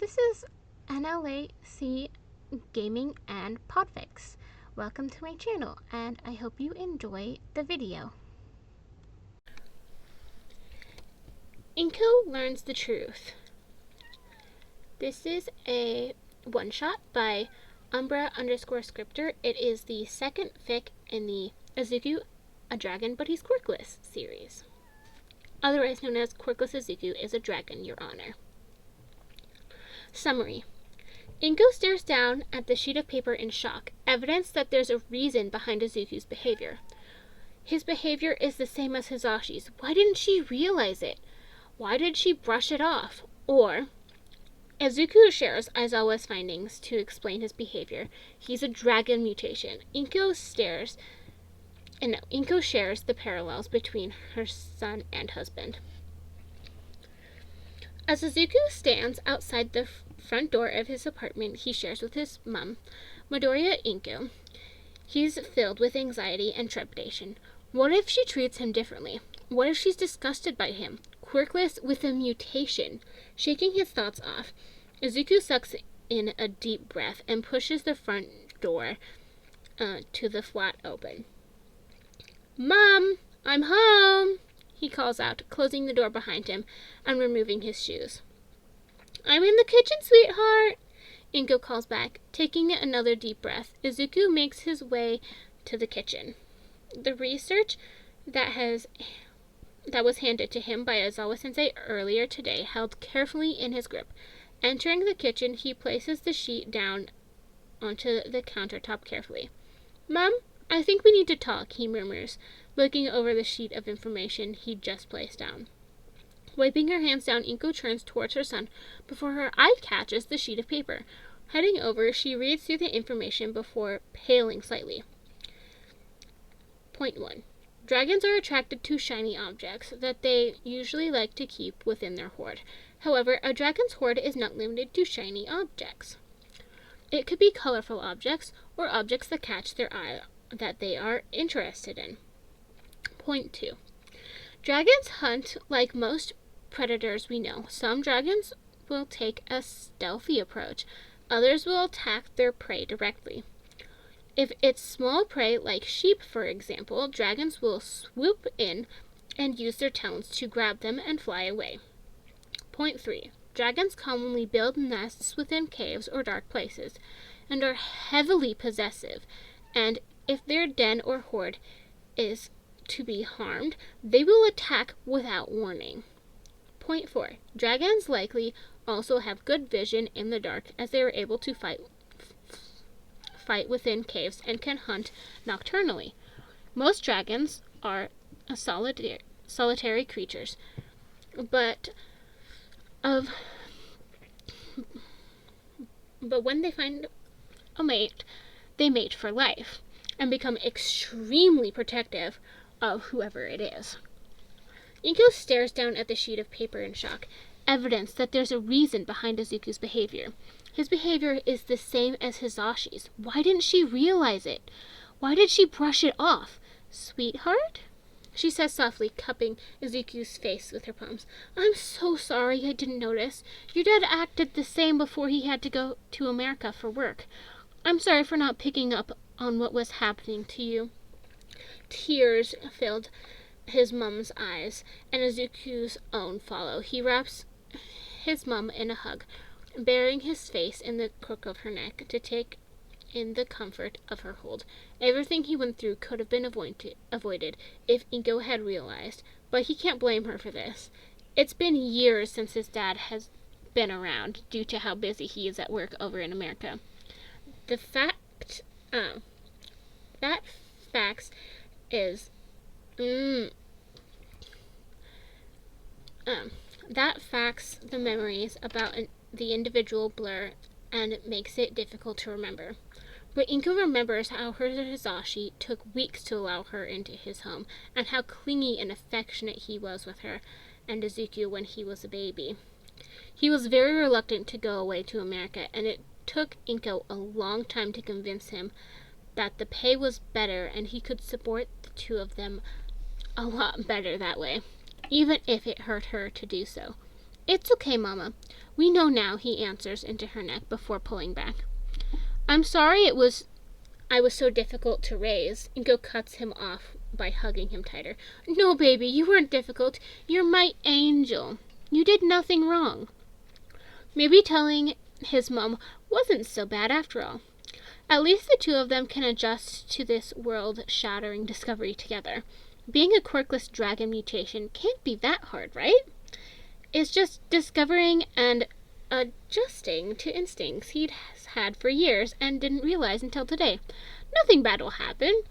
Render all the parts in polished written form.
this is NLAC Gaming and Podfix. Welcome to my channel, and I hope you enjoy the video. Inko Learns the Truth. This is a one-shot by Umbra_Scripter. It is the second fic in the Izuku, a Dragon But He's Quirkless series. Otherwise known as Quirkless Izuku is a dragon, Your Honor. Summary. Inko stares down at the sheet of paper in shock, evidence that there's a reason behind Izuku's behavior. His behavior is the same as Hisashi's. Why didn't she realize it? Why did she brush it off? Or, Izuku shares Aizawa's findings to explain his behavior. He's a dragon mutation. Inko shares the parallels between her son and husband. As Izuku stands outside the front door of his apartment he shares with his mom, Midoriya Inko, he's filled with anxiety and trepidation. What if she treats him differently? What if she's disgusted by him? Quirkless with a mutation. Shaking his thoughts off, Izuku sucks in a deep breath and pushes the front door to the flat open. "Mom, I'm home!" he calls out, closing the door behind him and removing his shoes. "I'm in the kitchen, sweetheart," Inko calls back. Taking another deep breath, Izuku makes his way to the kitchen. The research that was handed to him by Aizawa-sensei earlier today held carefully in his grip. Entering the kitchen, he places the sheet down onto the countertop carefully. "Mom, I think we need to talk," he murmurs, looking over the sheet of information he'd just placed down. Wiping her hands down, Inko turns towards her son before her eye catches the sheet of paper. Heading over, she reads through the information before paling slightly. Point 1. Dragons are attracted to shiny objects that they usually like to keep within their hoard. However, a dragon's hoard is not limited to shiny objects. It could be colorful objects or objects that catch their eye that they are interested in. Point 2. Dragons hunt like most predators we know. Some dragons will take a stealthy approach. Others will attack their prey directly. If it's small prey like sheep, for example, dragons will swoop in and use their talons to grab them and fly away. Point 3. Dragons commonly build nests within caves or dark places and are heavily possessive, and if their den or hoard is to be harmed, they will attack without warning. Point 4. Dragons likely also have good vision in the dark, as they are able to fight within caves and can hunt nocturnally. Most dragons are solitary creatures, but when they find a mate, they mate for life and become extremely protective of whoever it is. Inko stares down at the sheet of paper in shock, evidence that there's a reason behind Izuku's behavior. His behavior is the same as Hisashi's. Why didn't she realize it? Why did she brush it off? "Sweetheart?" she says softly, cupping Izuku's face with her palms. "I'm so sorry, I didn't notice. Your dad acted the same before he had to go to America for work. I'm sorry for not picking up on what was happening to you." Tears filled his mom's eyes, and Izuku's own follow. He wraps his mom in a hug, burying his face in the crook of her neck to take in the comfort of her hold. Everything he went through could have been avoided if Inko had realized, but he can't blame her for this. It's been years since his dad has been around due to how busy he is at work over in America. That facts the memories about the individual blur and it makes it difficult to remember. But Inko remembers how her Hisashi took weeks to allow her into his home, and how clingy and affectionate he was with her and Izuku when he was a baby. He was very reluctant to go away to America, and it took Inko a long time to convince him that the pay was better and he could support the two of them a lot better that way, even if it hurt her to do so. "It's okay, Mama. We know now, he answers into her neck before pulling back. I'm sorry I was so difficult to raise. Inko cuts him off by hugging him tighter. No, baby, you weren't difficult. You're my angel. You did nothing wrong. Maybe telling his mom wasn't so bad after all. At least the two of them can adjust to this world-shattering discovery together. Being a quirkless dragon mutation can't be that hard, right? It's just discovering and adjusting to instincts he'd had for years and didn't realize until today. Nothing bad will happen.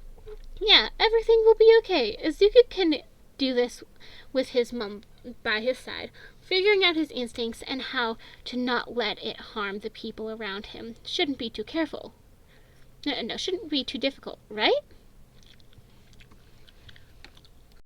Yeah, everything will be okay. Izuku can do this with his mom by his side, figuring out his instincts and how to not let it harm the people around him. Shouldn't be too careful. No, shouldn't be too difficult, right?